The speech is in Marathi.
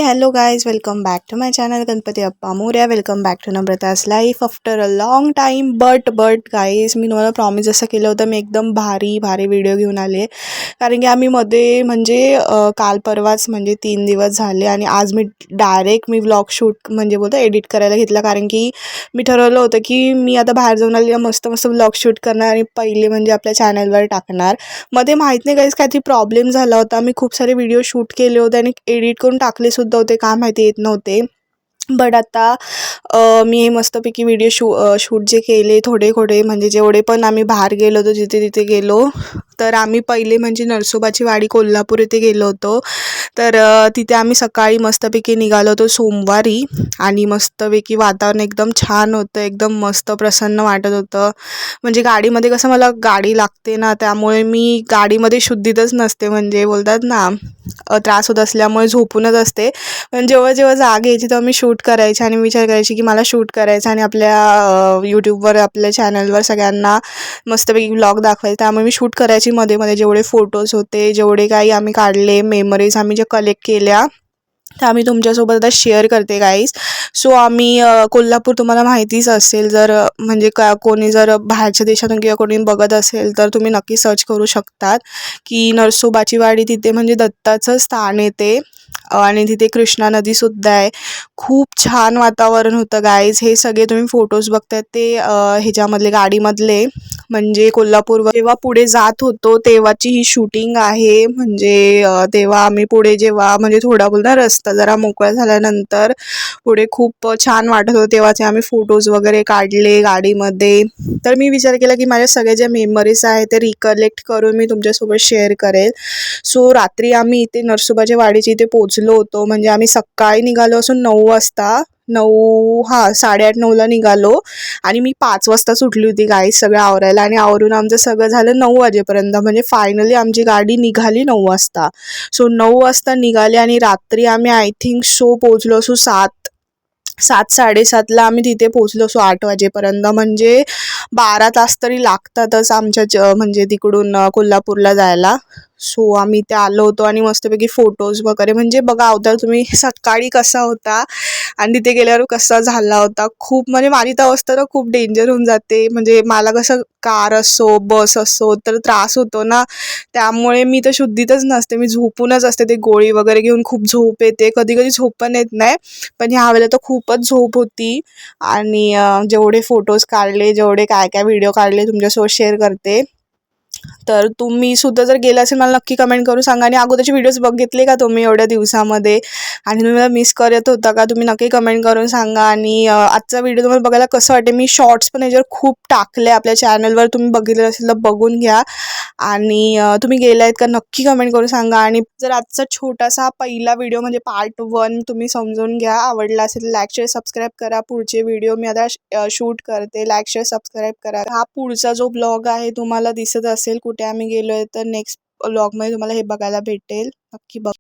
Hello guys, welcome back to my channel Ganpati अप्पा मोरया. Welcome back to Namrata's life after a long time. But guys, मी तुम्हाला प्रॉमिस असं केलं होतं, मी एकदम भारी व्हिडिओ घेऊन आले. कारण की आम्ही मध्ये म्हणजे काल परवाच म्हणजे 3 दिवस झाले आणि आज मी डायरेक्ट व्लॉग शूट म्हणजे बोलतो एडिट करायला घेतला. कारण की मी ठरवलं होतं की मी आता बाहेर जाऊन आली, मस्त व्लॉग शूट करणार आणि पहिले म्हणजे आपल्या चॅनलवर टाकणार. मध्ये माहीत नाही गाईज काहीतरी प्रॉब्लेम झाला होता. मी खूप सारे व्हिडिओ शूट केले होते आणि एडिट करून टाकले सुद्धा होते, काय माहिती येत नव्हते. बट आता मी हे मस्तपैकी व्हिडिओ शूट जे केले थोडे म्हणजे जेवढे पण आम्ही बाहेर गेलो होतो, जिथे तिथे गेलो, तर आम्ही पहिले म्हणजे नरसोबाची वाडी कोल्हापूर येथे गेलो होतो. तर तिथे आम्ही सकाळी मस्तपैकी निघालो होतो सोमवारी आणि मस्तपैकी वातावरण एकदम छान होतं, एकदम मस्त प्रसन्न वाटत होतं. म्हणजे गाडीमध्ये कसं मला गाडी लागते ना, त्यामुळे मी गाडीमध्ये शुद्धीतच नसते, म्हणजे बोलतात ना त्रास होत असल्यामुळे झोपूनच असते. पण जेव्हा जाग यायची तेव्हा मी शूट करायचे आणि विचार करायची की मला शूट करायचं आणि आपल्या यूट्यूबवर आपल्या चॅनलवर सगळ्यांना मस्तपैकी व्लॉग दाखवायचे. त्यामुळे मी शूट करायची मध्ये जेवढे फोटोज होते, जेवढे काही आम्ही काढले, मेमरीज आम्ही जे कलेक्ट केल्या, तर आम्ही तुमच्यासोबत आता शेअर करते गाईज. सो आम्ही कोल्हापूर तुम्हाला माहितीच असेल, जर म्हणजे कोणी जर बाहेरच्या देशातून किंवा कोणी बघत असेल तर तुम्ही नक्की सर्च करू शकतात की नरसोबाची वाडी. तिथे म्हणजे दत्ताचं स्थान येते आणि तिथे कृष्णा नदीसुद्धा आहे. खूप छान वातावरण होतं गाईज. हे सगळे तुम्ही फोटोज बघतायत ते ह्याच्यामधले गाडीमधले, म्हणजे कोल्हापूरवर जेव्हा पुढे जात होतो तेव्हाची ही शूटिंग आहे. म्हणजे तेव्हा आम्ही पुढे जेव्हा म्हणजे थोडा बोलता रस्ता जरा मोकळा झाल्यानंतर पुढे खूप छान वाटत होतं, तेव्हाचे आम्ही फोटोज वगैरे काढले गाडीमध्ये. तर मी विचार केला की माझ्या सगळ्या ज्या मेमरीज आहेत ते रिकलेक्ट करून मी तुमच्यासोबत शेअर करेल. सो रात्री आम्ही इथे नरसोबाच्या वाडीच्या इथे पोचलो होतो. म्हणजे आम्ही सकाळी निघालो असून 9 वाजता 8:30-9ला निघालो आणि मी 5 वाजता सुटली होती गाईज सगळं आवरायला. आणि आवरून आमचं सगळं झालं 9 वाजेपर्यंत. म्हणजे फायनली आमची गाडी निघाली 9 वाजता. सो 9 वाजता निघाली आणि रात्री आम्ही आय थिंक पोचलो असू 7-7:30ला आम्ही तिथे पोचलो असो 8 वाजेपर्यंत. म्हणजे 12 तास तरी लागतातच आमच्या म्हणजे तिकडून कोल्हापूरला जायला. सो आम्ही इथे आलो होतो आणि मस्तपैकी फोटोज वगैरे, म्हणजे बघा अवतार तुम्ही सकाळी कसा होता आणि तिथे गेल्यावर कसा झाला होता. खूप म्हणजे माझी तर अवस्था तर खूप डेंजर होऊन जाते. म्हणजे मला कसं कार असो बस असो तर त्रास होतो ना, त्यामुळे मी तर शुद्धीतच नसते, मी झोपूनच असते. ते गोळी वगैरे घेऊन खूप झोप येते, कधी झोप पण येत नाही. पण ह्यावेळेला तर खूपच झोप होती. आणि जेवढे फोटोज काढले, जेवढे काय व्हिडिओ काढले तुमच्यासोबत शेअर करते. तर तुम्ही सुद्धा जर गेला असेल मला नक्की कमेंट करून सांगा. आणि अगोदरचे व्हिडिओज बघितले का तुम्ही एवढ्या दिवसामध्ये आणि तुम्ही मला मिस करत होता का, तुम्ही नक्की कमेंट करून सांगा. आणि आजचा व्हिडिओ तुम्हाला बघायला कसं वाटेल. मी शॉर्ट्स पण याच्यावर खूप टाकले आपल्या चॅनलवर, तुम्ही बघितलं असेल तर बघून घ्या. आणि तुम्ही गेलायत का नक्की कमेंट करून सांगा. आणि जर आजचा छोटासा पहिला व्हिडिओ म्हणजे पार्ट 1 तुम्ही समजून घ्या, आवडला असेल तर लाईक शेअर सबस्क्राईब करा. पुढचे व्हिडिओ मी आता शूट करते, लाईक शेअर सबस्क्राईब करा. हा पुढचा जो ब्लॉग आहे तुम्हाला दिसत असेल कुठे आम्ही गेलोय, तर नेक्स्ट ब्लॉगमध्ये तुम्हाला हे बघायला भेटेल. नक्की बघा.